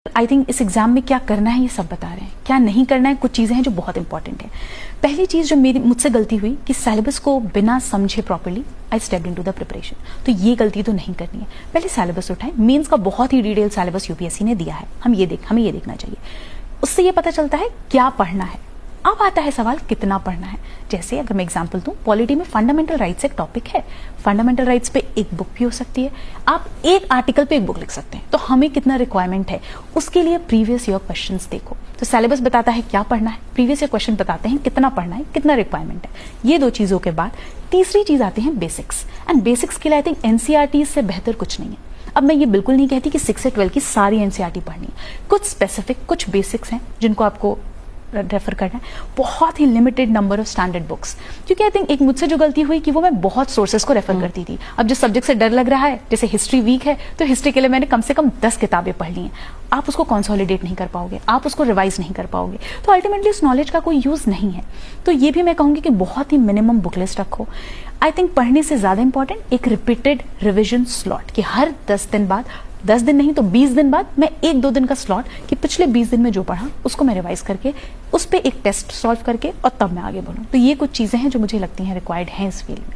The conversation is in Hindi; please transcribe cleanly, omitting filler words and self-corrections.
आई थिंक इस एग्जाम में क्या करना है ये सब बता रहे हैं, क्या नहीं करना है कुछ चीजें हैं जो बहुत इंपॉर्टेंट है। पहली चीज जो मुझसे गलती हुई कि सिलेबस को बिना समझे properly I stepped into the preparation, तो ये गलती तो नहीं करनी है। पहले सिलेबस उठाएं, मेंस का बहुत ही डिटेल सिलेबस यूपीएससी ने दिया है, हमें ये देखना चाहिए। उससे ये पता चलता है क्या पढ़ना है। अब आता है सवाल कितना पढ़ना है। जैसे अगर मैं एग्जांपल दूं, पॉलिटी में फंडामेंटल राइट्स एक टॉपिक है, फंडामेंटल राइट्स पे एक बुक भी हो सकती है, आप एक आर्टिकल पे एक बुक लिख सकते हैं। तो हमें कितना रिक्वायरमेंट है उसके लिए प्रीवियस ईयर क्वेश्चंस देखो। तो सिलेबस बताता है क्या पढ़ना है, प्रीवियस ईयर क्वेश्चन बताते हैं कितना पढ़ना है, कितना रिक्वायरमेंट है। ये दो चीजों के बाद तीसरी चीज आती है बेसिक्स, एंड बेसिक्स के लिए आई थिंक एनसीईआरटी से बेहतर कुछ नहीं है। अब मैं ये बिल्कुल नहीं कहती कि 6 से 12 की सारी एनसीईआरटी पढ़नी है, कुछ स्पेसिफिक कुछ बेसिक्स हैं जिनको आपको रेफर करना है। बहुत ही limited number of standard books, क्योंकि आई थिंक एक मुझसे जो गलती हुई कि वो मैं बहुत सोर्सेज को रेफर करती थी। अब जो सब्जेक्ट से डर लग रहा है, जैसे हिस्ट्री वीक है तो हिस्ट्री के लिए मैंने कम से कम 10 किताबें पढ़ ली हैं। आप उसको कंसोलिडेट नहीं कर पाओगे, आप उसको रिवाइज नहीं कर पाओगे, तो अल्टीमेटली उस नॉलेज का कोई यूज नहीं है। तो ये भी मैं कहूंगी कि बहुत ही मिनिमम बुक लिस्ट रखो। आई थिंक पढ़ने से ज्यादा इंपॉर्टेंट एक रिपीटेड रिविजन स्लॉट, कि हर 10 दिन बाद, 10 दिन नहीं तो 20 दिन बाद मैं 1-2 दिन का स्लॉट, कि पिछले 20 दिन में जो पढ़ा उसको मैं रिवाइज करके उस पर एक टेस्ट सॉल्व करके और तब मैं आगे बढ़ूं। तो ये कुछ चीजें हैं जो मुझे लगती हैं रिक्वायर्ड हैं इस फील्ड में।